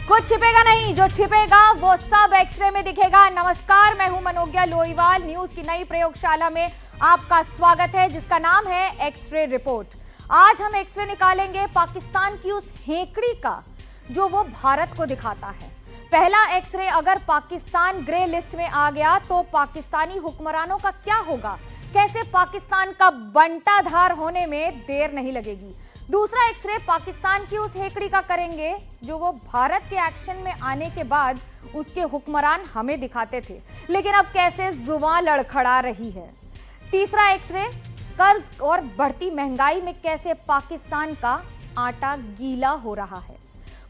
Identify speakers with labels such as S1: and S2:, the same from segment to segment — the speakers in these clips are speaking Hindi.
S1: कुछ छिपेगा नहीं, जो छिपेगा वो सब एक्सरे में दिखेगा। नमस्कार, मैं हूं मनोज्ञा लोईवाल। न्यूज की नई प्रयोगशाला में आपका स्वागत है, जिसका नाम है एक्सरे रिपोर्ट। आज हम एक्सरे निकालेंगे पाकिस्तान की उस हेकड़ी का जो वो भारत को दिखाता है। पहला एक्सरे अगर पाकिस्तान ग्रे लिस्ट में आ गया तो पाकिस्तानी हुक्मरानों का क्या होगा, कैसे पाकिस्तान का बंटाधार होने में देर नहीं लगेगी। दूसरा एक्सरे पाकिस्तान की उस हेकड़ी का करेंगे जो वो भारत के एक्शन में आने के बाद उसके हुक्मरान हमें दिखाते थे, लेकिन अब कैसे जुबान लड़खड़ा रही है। तीसरा एक्सरे कर्ज और बढ़ती महंगाई में कैसे पाकिस्तान का आटा गीला हो रहा है।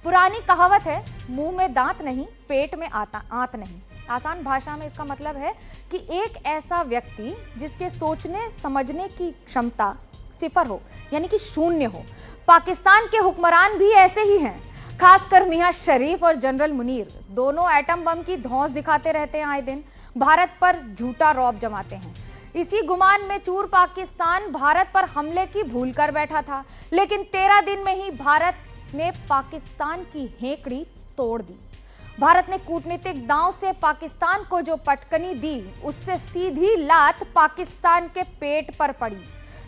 S1: पुरानी कहावत है, मुंह में दांत नहीं, पेट में आंत नहीं। आसान भाषा में इसका मतलब है कि एक ऐसा व्यक्ति जिसके सोचने समझने की क्षमता सिफर हो, यानी कि शून्य हो। पाकिस्तान के हुक्मरान भी ऐसे ही हैं, खासकर मियां शरीफ और जनरल मुनीर। दोनों एटम बम की धौंस दिखाते रहते हैं, आए दिन भारत पर झूठा रौब जमाते हैं। इसी गुमान में चूर पाकिस्तान भारत पर हमले की भूल कर बैठा था, लेकिन 13 दिन में ही भारत ने पाकिस्तान की हेकड़ी तोड़ दी। भारत ने कूटनीतिक दांव से पाकिस्तान को जो पटकनी दी, उससे सीधी लात पाकिस्तान के पेट पर पड़ी।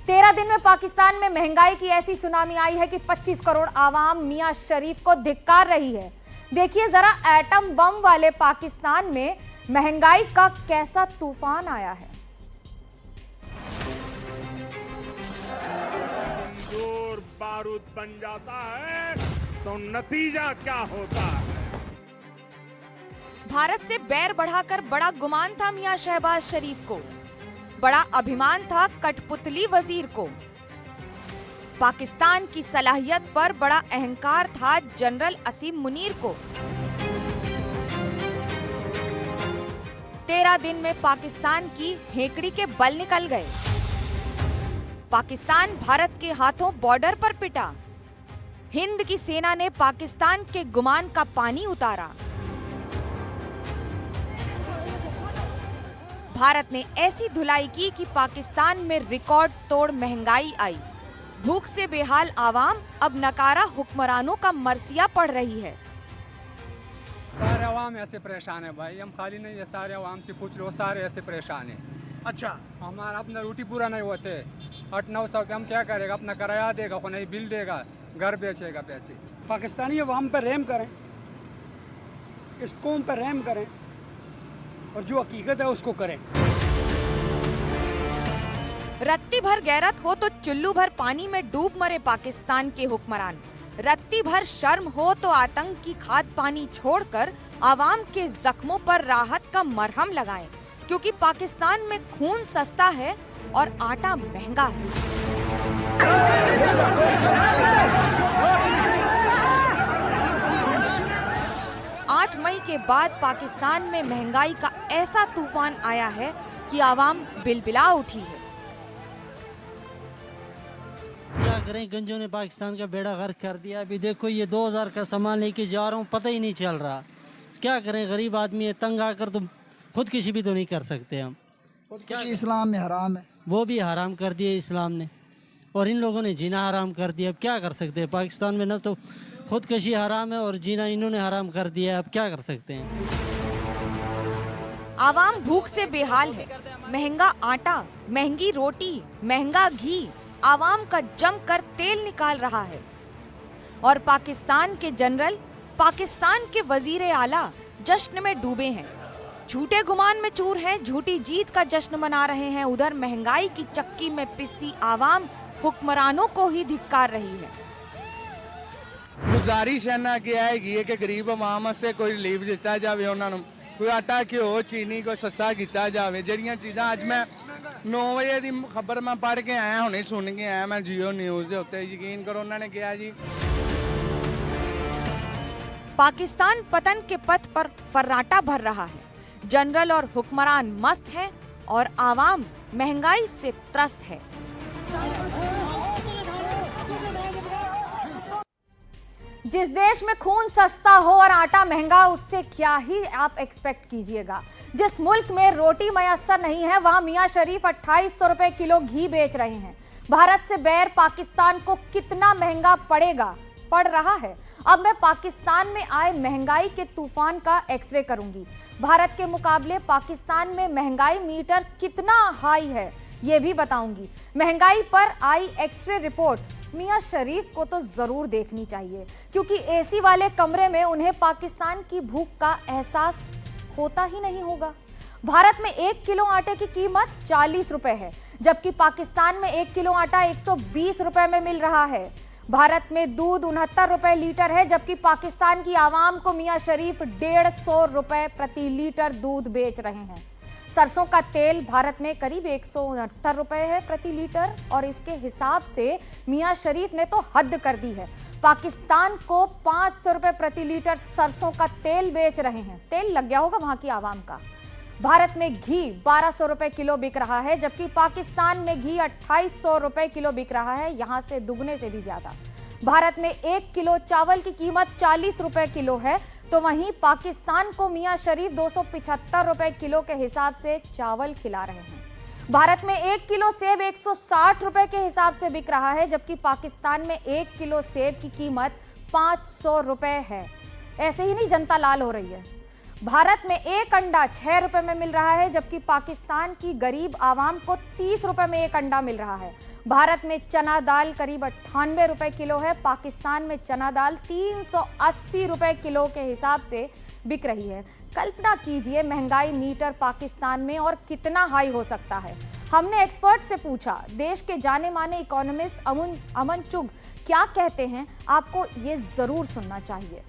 S1: 13 दिन में पाकिस्तान में महंगाई की ऐसी सुनामी आई है कि 25 करोड़ आवाम मियां शरीफ को धिक्कार रही है। देखिए जरा, एटम बम वाले पाकिस्तान में महंगाई का कैसा तूफान आया है।
S2: जोर बारूद बन जाता है तो नतीजा क्या होता है।
S1: भारत से बैर बढ़ाकर बड़ा गुमान था मियां शहबाज शरीफ को, बड़ा अभिमान था कठपुतली वजीर को। पाकिस्तान की सलाहियत पर बड़ा अहंकार था जनरल असीम मुनीर को। 13 दिन में पाकिस्तान की हेकड़ी के बल निकल गए। पाकिस्तान भारत के हाथों बॉर्डर पर पिटा। हिंद की सेना ने पाकिस्तान के गुमान का पानी उतारा। भारत ने ऐसी धुलाई की कि पाकिस्तान में रिकॉर्ड तोड़ महंगाई आई। भूख से बेहाल आवाम अब नकारा हुक्मरानों का मरसिया पड़ रही है।
S3: सारे आवाम ऐसे परेशान है भाई, हम खाली नहीं है, सारे आवाम से पूछ लो, सारे ऐसे परेशान है।
S4: अच्छा,
S3: हमारा अपना रोटी पूरा नहीं होते, 8-9 हम क्या करेगा, अपना किराया देगा, को नहीं बिल देगा, घर बेचेगा पैसे।
S5: पाकिस्तानी अवाम पर रहम करें, इस कौम पर रहम करें और जो हकीकत है उसको करें।
S1: रत्ती भर गैरत हो तो चुल्लू भर पानी में डूब मरे पाकिस्तान के हुक्मरान। रत्ती भर शर्म हो तो आतंक की खाद पानी छोड़कर आवाम के जख्मों पर राहत का मरहम लगाएं, क्योंकि पाकिस्तान में खून सस्ता है और आटा महंगा है। 8 मई के बाद पाकिस्तान में महंगाई का ऐसा तूफान आया है कि आवाम बिलबिला उठी है।
S6: क्या करें, गंजों ने पाकिस्तान का बेड़ा गर्क कर दिया। अभी देखो ये 2000 का सामान लेके जा रहा हूँ, पता ही नहीं चल रहा। क्या करें, गरीब आदमी है, तंग आकर तो खुदकुशी भी तो नहीं कर सकते हम।
S4: खुदकुशी इस्लाम में हराम है,
S6: वो भी हराम कर दिया इस्लाम ने, और इन लोगों ने जीना हराम कर दिया। अब क्या कर सकते हैं, पाकिस्तान में ना तो खुदकुशी हराम है और जीना इन्होंने हराम कर दिया है। अब क्या कर सकते हैं।
S1: आवाम भूख से बेहाल है। महंगा आटा, महंगी रोटी, महंगा घी आवाम का जमकर तेल निकाल रहा है। और पाकिस्तान के जनरल, पाकिस्तान के वजीर आला जश्न में डूबे हैं। झूठे गुमान में चूर हैं, झूठी जीत का जश्न मना रहे हैं। उधर महंगाई की चक्की में पिसती आवाम हुक्मरानों को ही धिक्कार रही है।
S7: गुजारिश है ना कि आएगी कि गरीब आवाम से कोई रिलीफ दिता जाए, उन्होंने कोई आटा घ्यो चीनी कोई सस्ता किया जाए। जड़ियाँ चीज़ां अज मैं 9 बजे की खबर मैं पढ़ के आया, हुणे सुन के आया मैं जियो न्यूज़ के उत्ते। यकीन करो उन्होंने कहा जी
S1: पाकिस्तान पतन के पथ पर फर्राटा भर रहा है। जनरल और हुक्मरान मस्त हैं और आवाम महंगाई से त्रस्त है। जिस देश में खून सस्ता हो और आटा महंगा, उससे क्या ही आप एक्सपेक्ट कीजिएगा। जिस मुल्क में रोटी मयसर नहीं है, वहां मियां शरीफ 2800 रुपए किलो घी बेच रहे हैं। भारत से बैर पाकिस्तान को कितना महंगा पड़ रहा है। अब मैं पाकिस्तान में आए महंगाई के तूफान का एक्सरे करूंगी। भारत के मुकाबले पाकिस्तान में महंगाई मीटर कितना हाई है, ये भी बताऊंगी। महंगाई पर आई एक्सरे रिपोर्ट मियां शरीफ को तो जरूर देखनी चाहिए, क्योंकि एसी वाले कमरे में उन्हें पाकिस्तान की भूख का एहसास होता ही नहीं होगा। भारत में 1 किलो आटे की कीमत 40 रुपए है, जबकि पाकिस्तान में 1 किलो आटा 120 रुपए में मिल रहा है। भारत में दूध 69 रुपए लीटर है, जबकि पाकिस्तान की आवाम को मियां शरीफ 150 रुपए प्रति लीटर दूध बेच रहे हैं। सरसों का तेल भारत में करीब 169 रुपए है प्रति लीटर, और इसके हिसाब से मियां शरीफ ने तो हद कर दी है। पाकिस्तान को 500 रुपए प्रति लीटर सरसों का तेल बेच रहे हैं। तेल लग गया होगा वहां की आवाम का। भारत में घी 1200 रुपए किलो बिक रहा है, जबकि पाकिस्तान में घी 2800 रुपए किलो बिक रहा है, यहां से दुगने से भी ज्यादा। भारत में 1 किलो चावल की कीमत 40 रुपए किलो है, तो वहीं पाकिस्तान को मियां शरीफ 275 रुपए किलो के हिसाब से चावल खिला रहे हैं। भारत में 1 किलो सेब 160 रुपए के हिसाब से बिक रहा है, जबकि पाकिस्तान में 1 किलो सेब की कीमत 500 रुपए है। ऐसे ही नहीं जनता लाल हो रही है। भारत में 1 अंडा 6 रुपए में मिल रहा है, जबकि पाकिस्तान की गरीब आवाम को 30 रुपए में 1 अंडा मिल रहा है। भारत में चना दाल करीब 98 रुपए किलो है, पाकिस्तान में चना दाल 380 रुपए किलो के हिसाब से बिक रही है। कल्पना कीजिए महंगाई मीटर पाकिस्तान में और कितना हाई हो सकता है। हमने एक्सपर्ट से पूछा, देश के जाने माने इकोनॉमिस्ट अमन चुग क्या कहते हैं, आपको ये जरूर सुनना चाहिए।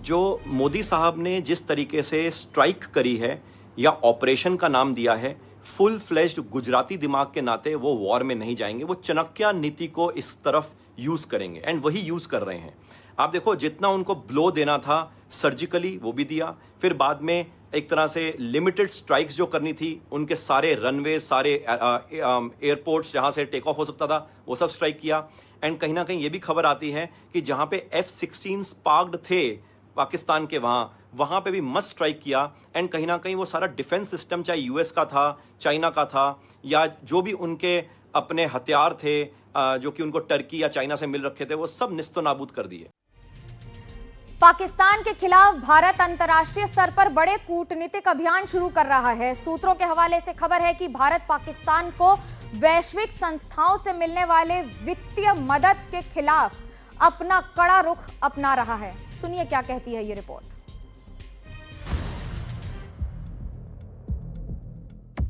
S8: जो मोदी साहब ने जिस तरीके से स्ट्राइक करी है या ऑपरेशन का नाम दिया है, फुल फ्लेज्ड गुजराती दिमाग के नाते वो वॉर में नहीं जाएंगे, वो चाणक्य नीति को इस तरफ यूज करेंगे, एंड वही यूज कर रहे हैं। आप देखो, जितना उनको ब्लो देना था सर्जिकली वो भी दिया, फिर बाद में एक तरह से लिमिटेड स्ट्राइक्स जो करनी थी, उनके सारे रनवे, सारे एयरपोर्ट्स जहां से टेक ऑफ हो सकता था वो सब स्ट्राइक किया। एंड कहीं ना कहीं ये भी खबर आती है कि जहां पे F-16 पार्क्ड थे पाकिस्तान के, वहां पे भी मस्ट स्ट्राइक किया। एंड कहीं ना कहीं वो सारा डिफेंस सिस्टम, चाहे यूएस का था, चाइना का था, या जो भी उनके अपने हथियार थे जो कि उनको टर्की या चाइना से मिल रखे थे, वो सब निस्तो नाबूद कर दिए।
S1: पाकिस्तान के खिलाफ भारत अंतर्राष्ट्रीय स्तर पर बड़े कूटनीतिक अभियान शुरू कर रहा है। सूत्रों के हवाले से खबर है कि भारत पाकिस्तान को वैश्विक संस्थाओं से मिलने वाले वित्तीय मदद के खिलाफ अपना कड़ा रुख अपना रहा है। सुनिए क्या कहती है ये रिपोर्ट।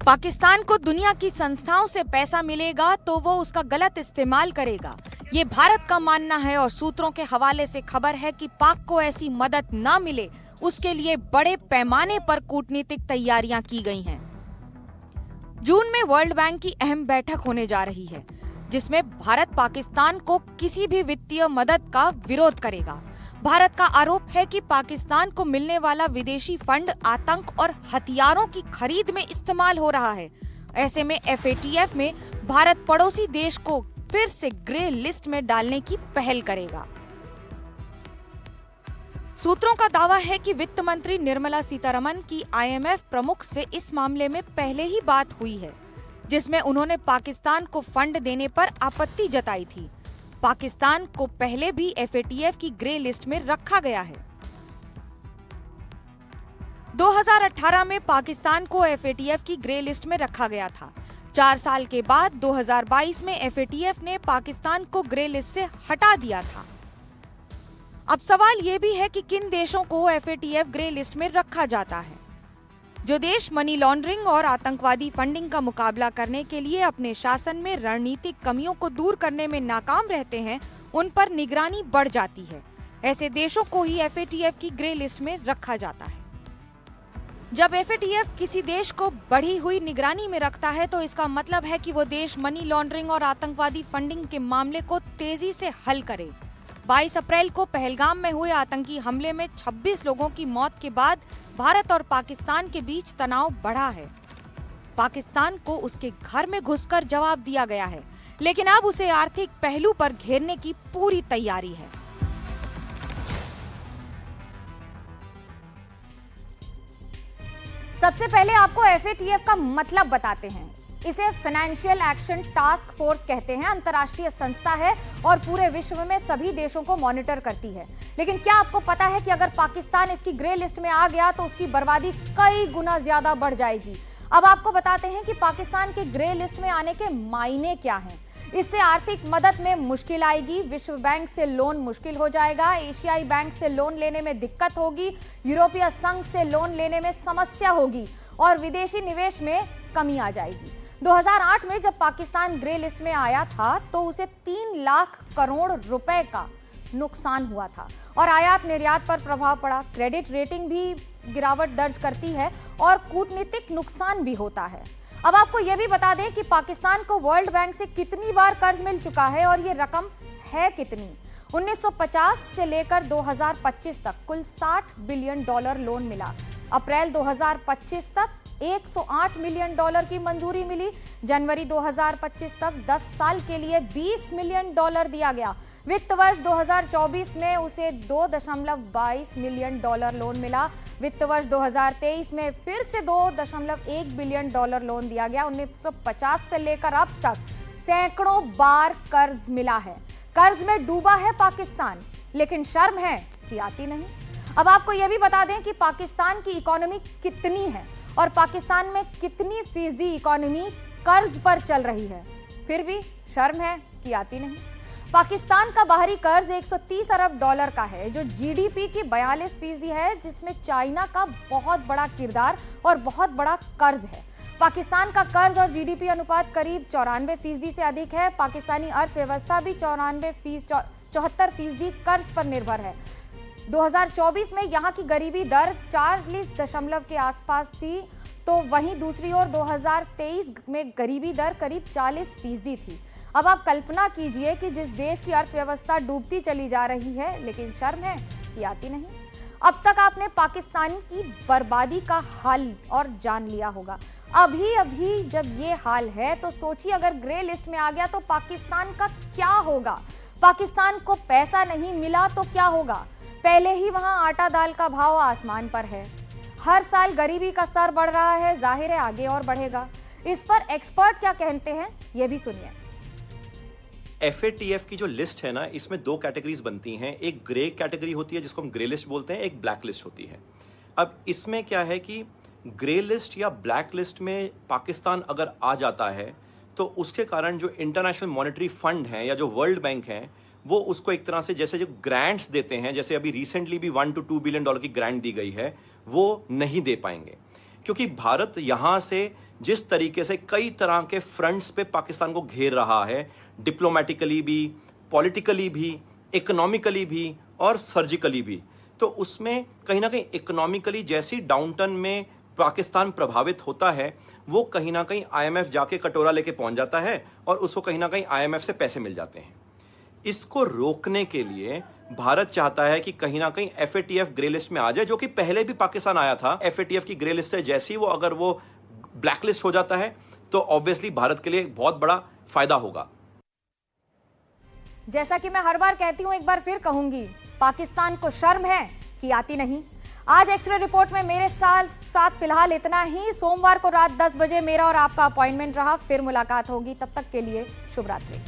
S1: पाकिस्तान को दुनिया की संस्थाओं से पैसा मिलेगा तो वो उसका गलत इस्तेमाल करेगा, ये भारत का मानना है। और सूत्रों के हवाले से खबर है कि पाक को ऐसी मदद ना मिले, उसके लिए बड़े पैमाने पर कूटनीतिक तैयारियां की गई हैं। जून में वर्ल्ड बैंक की अहम बैठक होने जा रही है, जिसमें भारत पाकिस्तान को किसी भी वित्तीय मदद का विरोध करेगा। भारत का आरोप है कि पाकिस्तान को मिलने वाला विदेशी फंड आतंक और हथियारों की खरीद में इस्तेमाल हो रहा है। ऐसे में FATF में भारत पड़ोसी देश को फिर से ग्रे लिस्ट में डालने की पहल करेगा। सूत्रों का दावा है कि वित्त मंत्री निर्मला सीतारमण की IMF प्रमुख से इस मामले में पहले ही बात हुई है, जिसमें उन्होंने पाकिस्तान को फंड देने पर आपत्ति जताई थी। पाकिस्तान को पहले भी FATF की ग्रे लिस्ट में रखा गया है। 2018 में पाकिस्तान को FATF की ग्रे लिस्ट में रखा गया था। 4 साल के बाद 2022 में FATF ने पाकिस्तान को ग्रे लिस्ट से हटा दिया था। अब सवाल ये भी है कि किन देशों को FATF ग्रे लिस्ट में रखा जाता है। जो देश मनी लॉन्ड्रिंग और आतंकवादी फंडिंग का मुकाबला करने के लिए अपने शासन में रणनीतिक कमियों को दूर करने में नाकाम रहते हैं, उन पर निगरानी बढ़ जाती है। ऐसे देशों को ही FATF की ग्रे लिस्ट में रखा जाता है। जब FATF किसी देश को बढ़ी हुई निगरानी में रखता है, तो इसका मतलब है कि वो देश मनी लॉन्ड्रिंग और आतंकवादी फंडिंग के मामले को तेजी से हल करे। 22 अप्रैल को पहलगाम में हुए आतंकी हमले में 26 लोगों की मौत के बाद भारत और पाकिस्तान के बीच तनाव बढ़ा है। पाकिस्तान को उसके घर में घुसकर जवाब दिया गया है, लेकिन अब उसे आर्थिक पहलू पर घेरने की पूरी तैयारी है। सबसे पहले आपको FATF का मतलब बताते हैं। इसे फाइनेंशियल एक्शन टास्क फोर्स कहते हैं, अंतर्राष्ट्रीय संस्था है और पूरे विश्व में सभी देशों को मॉनिटर करती है। लेकिन क्या आपको पता है कि अगर पाकिस्तान इसकी ग्रे लिस्ट में आ गया तो उसकी बर्बादी कई गुना ज्यादा बढ़ जाएगी। अब आपको बताते हैं कि पाकिस्तान के ग्रे लिस्ट में आने के मायने क्या हैं। इससे आर्थिक मदद में मुश्किल आएगी, विश्व बैंक से लोन मुश्किल हो जाएगा, एशियाई बैंक से लोन लेने में दिक्कत होगी, यूरोपीय संघ से लोन लेने में समस्या होगी और विदेशी निवेश में कमी आ जाएगी। 2008 में जब पाकिस्तान ग्रे लिस्ट में आया था तो उसे 3 लाख करोड़ रुपए का नुकसान हुआ था और आयात निर्यात पर प्रभाव पड़ा। क्रेडिट रेटिंग भी गिरावट दर्ज करती है और कूटनीतिक नुकसान भी होता है। अब आपको यह भी बता दें कि पाकिस्तान को वर्ल्ड बैंक से कितनी बार कर्ज मिल चुका है और ये रकम है कितनी। 1950 से लेकर 2025 तक कुल $60 बिलियन लोन मिला। अप्रैल 2025 तक $108 मिलियन की मंजूरी मिली। जनवरी 2025 तक 10 साल के लिए $20 मिलियन दिया गया। वित्त वर्ष 2024 में उसे $2.22 मिलियन लोन मिला। वित्त वर्ष 2023 में फिर से $2.1 बिलियन लोन दिया गया। 1950 से लेकर अब तक सैकड़ों बार कर्ज मिला है। कर्ज में डूबा है पाकिस्तान, लेकिन शर्म है कि आती नहीं। अब आपको यह भी बता दें कि पाकिस्तान की इकोनॉमी कितनी है और पाकिस्तान में कितनी फीसदी इकोनॉमी कर्ज पर चल रही है, फिर भी शर्म है कि आती नहीं। पाकिस्तान का बाहरी कर्ज $130 अरब का है, जो GDP की 42% है, जिसमें चाइना का बहुत बड़ा किरदार और बहुत बड़ा कर्ज है। पाकिस्तान का कर्ज और GDP अनुपात करीब 94% से अधिक है। पाकिस्तानी अर्थव्यवस्था भी 74% कर्ज पर निर्भर है। 2024 में यहाँ की गरीबी दर 40 के आसपास थी, तो वहीं दूसरी ओर 2023 में गरीबी दर करीब 40% थी। अब आप कल्पना कीजिए कि जिस देश की अर्थव्यवस्था डूबती चली जा रही है, लेकिन शर्म है कि आती नहीं। अब तक आपने पाकिस्तान की बर्बादी का हाल और जान लिया होगा। अभी जब ये हाल है तो सोचिए अगर ग्रे लिस्ट में आ गया तो पाकिस्तान का क्या होगा। पाकिस्तान को पैसा नहीं मिला तो क्या होगा। पहले ही वहां आटा दाल का भाव आसमान पर है, हर साल गरीबी का स्तर बढ़ रहा है, जाहिर है आगे और बढ़ेगा। इस पर एक्सपर्ट क्या कहते हैं, ये भी सुनिए।
S8: FATF की जो लिस्ट है ना, इसमें 2 कैटेगरीज बनती हैं। एक ग्रे कैटेगरी होती है जिसको हम ग्रे लिस्ट बोलते हैं, एक ब्लैक लिस्ट होती है। अब इसमें क्या है कि ग्रे लिस्ट या ब्लैक लिस्ट में पाकिस्तान अगर आ जाता है तो उसके कारण जो इंटरनेशनल मॉनेटरी फंड है या जो वर्ल्ड बैंक है वो उसको एक तरह से जैसे जो ग्रांट्स देते हैं, जैसे अभी रिसेंटली भी $1 to $2 बिलियन की ग्रांट दी गई है, वो नहीं दे पाएंगे। क्योंकि भारत यहाँ से जिस तरीके से कई तरह के फ्रंट्स पे पाकिस्तान को घेर रहा है, डिप्लोमेटिकली भी, पॉलिटिकली भी, इकोनॉमिकली भी और सर्जिकली भी, तो उसमें कहीं ना कहीं इकोनॉमिकली जैसी डाउनटर्न में पाकिस्तान प्रभावित होता है, वो कहीं ना कहीं IMF जाके कटोरा लेके पहुंच जाता है और उसको कहीं ना कहीं IMF से पैसे मिल जाते हैं। इसको रोकने के लिए भारत चाहता है कि कहीं ना कहीं FATF ग्रे लिस्ट में आ जाए, जो कि पहले भी पाकिस्तान आया था। FATF की ग्रे लिस्ट से जैसे ही वो अगर वो ब्लैक लिस्ट हो जाता है तो ऑब्वियसली भारत के लिए बहुत बड़ा फायदा होगा।
S1: जैसा कि मैं हर बार कहती हूं, एक बार फिर कहूंगी, पाकिस्तान को शर्म है कि आती नहीं। आज एक्सरे रिपोर्ट में मेरे साथ फिलहाल इतना ही। सोमवार को रात 10 बजे मेरा और आपका अपॉइंटमेंट रहा, फिर मुलाकात होगी। तब तक के लिए शुभ रात्रि।